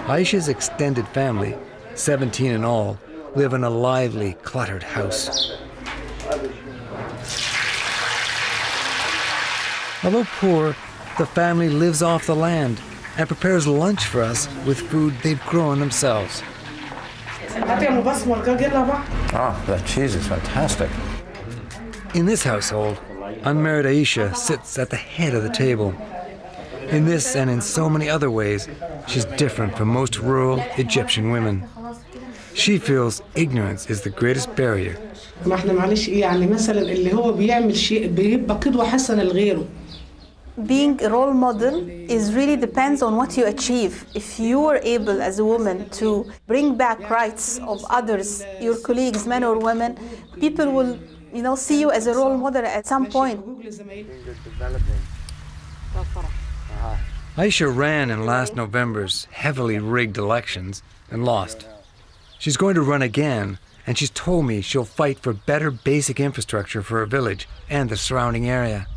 Aisha's extended family, 17 in all, live in a lively, cluttered house. Although poor, the family lives off the land and prepares lunch for us with food they've grown themselves. Oh, that cheese is fantastic. In this household, unmarried Aisha sits at the head of the table. In this and in so many other ways, she's different from most rural Egyptian women. She feels ignorance is the greatest barrier. Being a role model really depends on what you achieve. If you are able as a woman to bring back rights of others, your colleagues, men or women, people will, see you as a role model at some point. Aisha ran in last November's heavily rigged elections and lost. She's going to run again, and she's told me she'll fight for better basic infrastructure for her village and the surrounding area.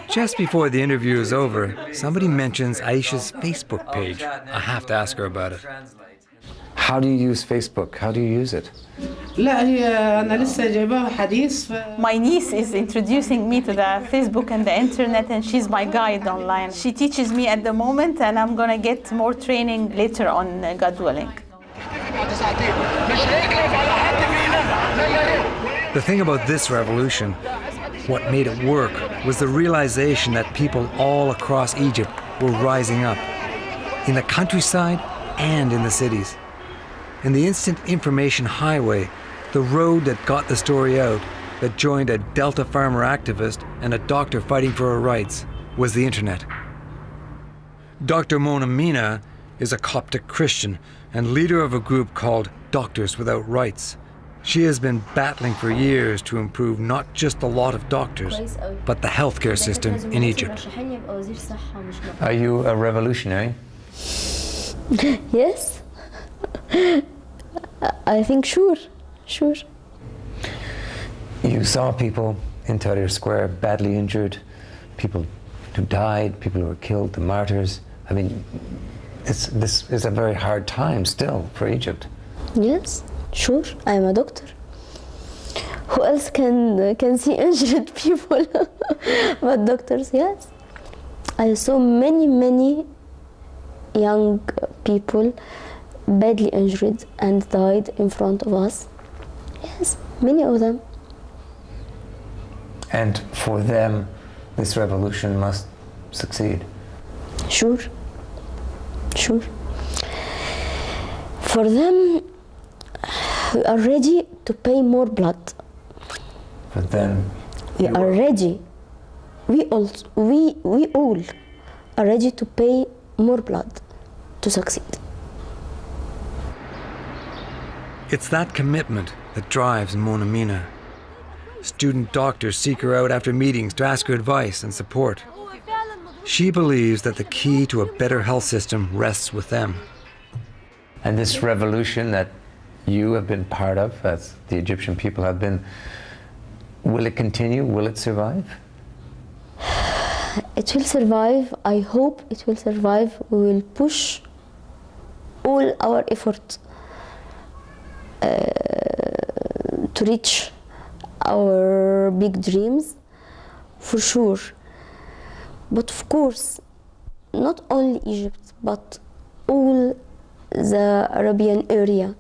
Just before the interview is over, somebody mentions Aisha's Facebook page. I have to ask her about it. How do you use Facebook? How do you use it? My niece is introducing me to the Facebook and the internet, and she's my guide online. She teaches me at the moment, and I'm going to get more training later on, God willing. The thing about this revolution, what made it work, was the realization that people all across Egypt were rising up, in the countryside and in the cities. And the instant information highway, the road that got the story out, that joined a Delta farmer activist and a doctor fighting for her rights, was the internet. Dr. Mona Mina is a Coptic Christian and leader of a group called Doctors Without Rights. She has been battling for years to improve not just the lot of doctors, but the healthcare system in Egypt. Are you a revolutionary? Yes. I think sure. You saw people in Tahrir Square badly injured, people who died, people who were killed, the martyrs. I mean, this is a very hard time still for Egypt. Yes, sure. I am a doctor. Who else can see injured people but doctors? Yes. I saw many young people badly injured and died in front of us. Yes, many of them. And for them, this revolution must succeed. Sure. For them, we are ready to pay more blood. For them, we are ready. We all are ready to pay more blood to succeed. It's that commitment that drives Mona Mina. Student doctors seek her out after meetings to ask her advice and support. She believes that the key to a better health system rests with them. And this revolution that you have been part of, as the Egyptian people have been, will it continue? Will it survive? It will survive. I hope it will survive. We will push all our efforts to reach our big dreams, for sure. But of course, not only Egypt, but all the Arabian area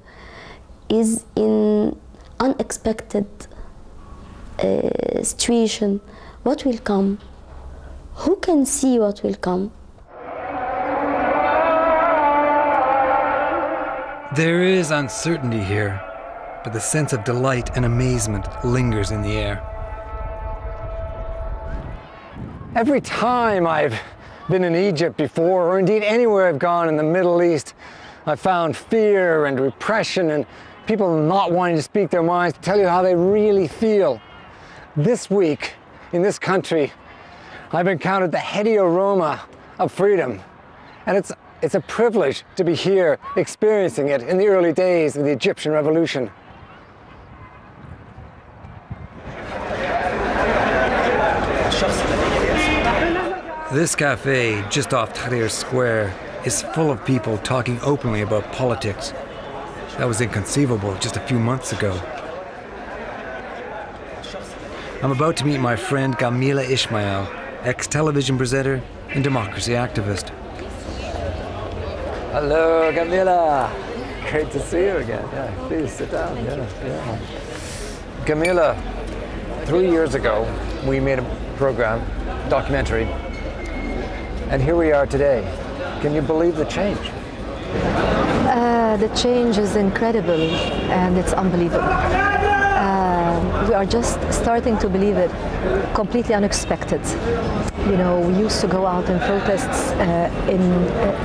is in unexpected situation. What will come? Who can see what will come? There is uncertainty here, but the sense of delight and amazement lingers in the air. Every time I've been in Egypt before, or indeed anywhere I've gone in the Middle East, I've found fear and repression and people not wanting to speak their minds, to tell you how they really feel. This week, in this country, I've encountered the heady aroma of freedom. And it's a privilege to be here experiencing it in the early days of the Egyptian Revolution. This cafe, just off Tahrir Square, is full of people talking openly about politics. That was inconceivable just a few months ago. I'm about to meet my friend Gamila Ismail, ex-television presenter and democracy activist. Hello, Gamila. Great to see you again. Yeah, please sit down. Yeah. Gamila, 3 years ago, we made a program, documentary, and here we are today. Can you believe the change? The change is incredible and it's unbelievable. We are just starting to believe it. Completely unexpected. You know, we used to go out in protests in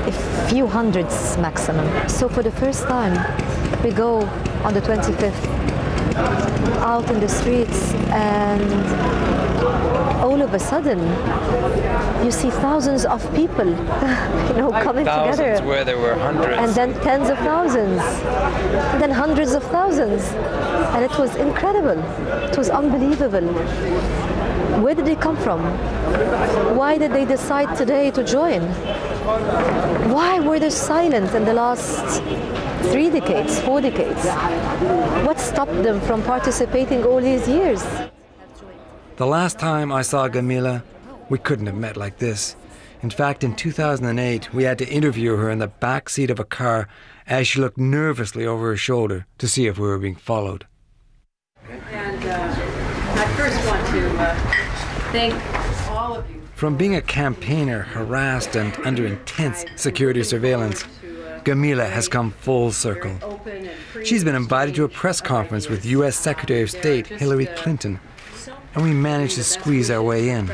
a few hundreds maximum. So for the first time, we go on the 25th out in the streets, and all of a sudden you see thousands of people coming together, where there were hundreds, and then tens of thousands, and then hundreds of thousands, and it was incredible. It was unbelievable. Where did they come from? Why did they decide today to join? Why were they silent in the last 3 decades, 4 decades? What stopped them from participating all these years? The last time I saw Gamila, we couldn't have met like this. In fact, in 2008, we had to interview her in the back seat of a car as she looked nervously over her shoulder to see if we were being followed. And I first want to thank all of you. From being a campaigner harassed and under intense security surveillance, Gamila has come full circle. She's been invited to a press conference with U.S. Secretary of State Hillary Clinton, and we managed to squeeze our way in.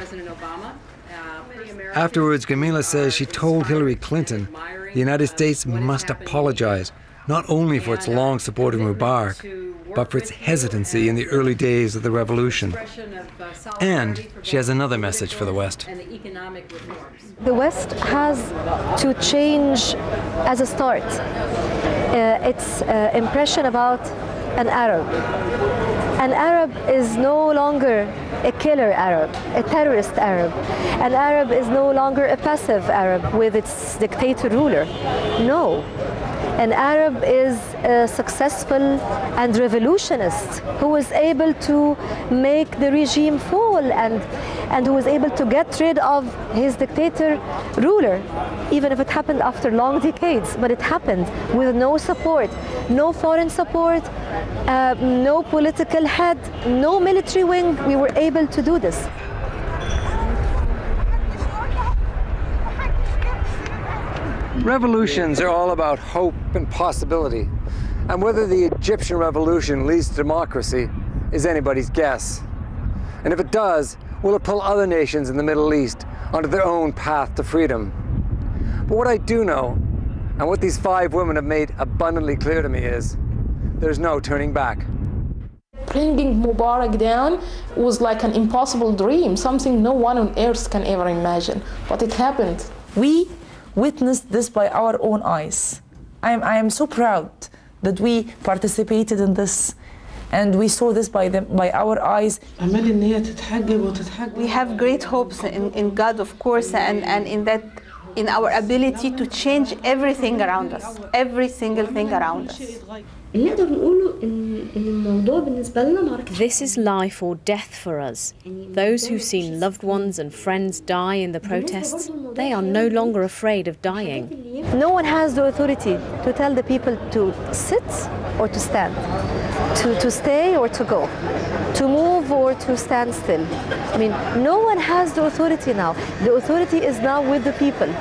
Afterwards, Gamila says she told Hillary Clinton the United States must apologize, not only for its long support of Mubarak, but for its hesitancy in the early days of the revolution. And she has another message for the West. The West has to change as a start its impression about an Arab. An Arab is no longer a killer Arab, a terrorist Arab. An Arab is no longer a passive Arab with its dictator ruler. No. An Arab is a successful and revolutionist who was able to make the regime fall and who was able to get rid of his dictator ruler, even if it happened after long decades. But it happened with no support, no foreign support, no political head, no military wing. We were able to do this. Revolutions are all about hope and possibility, and whether the Egyptian revolution leads to democracy is anybody's guess. And if it does, will it pull other nations in the Middle East onto their own path to freedom? But what I do know, and what these 5 women have made abundantly clear to me, is there's no turning back. Bringing Mubarak down was like an impossible dream, something no one on earth can ever imagine, but it happened. We witnessed this by our own eyes. I am so proud that we participated in this, and we saw this by our eyes. We have great hopes in God, of course, and in our ability to change everything around us, every single thing around us. This is life or death for us. Those who've seen loved ones and friends die in the protests, they are no longer afraid of dying. No one has the authority to tell the people to sit or to stand, to stay or to go, to move or to stand still. I mean, no one has the authority now. The authority is now with the people.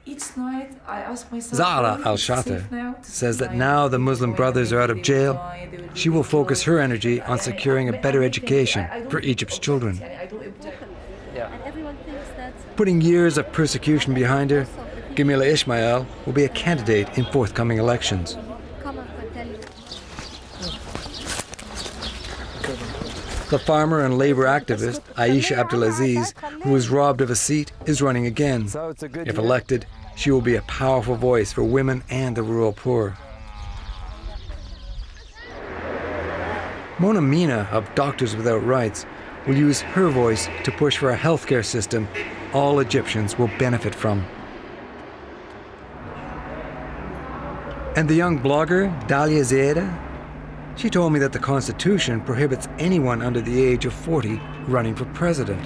Each night I ask myself, Zahraa El Shater says that now the Muslim Brothers are out of jail, she will focus her energy on securing a better education for Egypt's children. Putting years of persecution behind her, Gamila Ismail will be a candidate in forthcoming elections. The farmer and labor activist, Aisha Abdul Aziz, who was robbed of a seat, is running again. If elected, she will be a powerful voice for women and the rural poor. Mona Mina of Doctors Without Rights will use her voice to push for a healthcare system all Egyptians will benefit from. And the young blogger, Dalia Ziada, she told me that the Constitution prohibits anyone under the age of 40 running for president.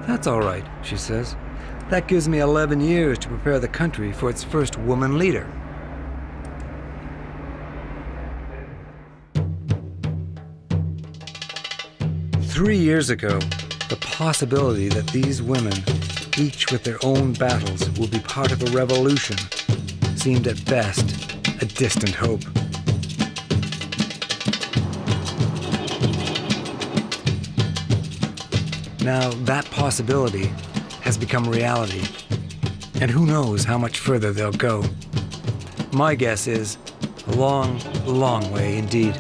That's all right, she says. That gives me 11 years to prepare the country for its first woman leader. Three years ago, the possibility that these women, each with their own battles, will be part of a revolution seemed at best a distant hope. Now that possibility has become reality, and who knows how much further they'll go. My guess is a long, long way indeed.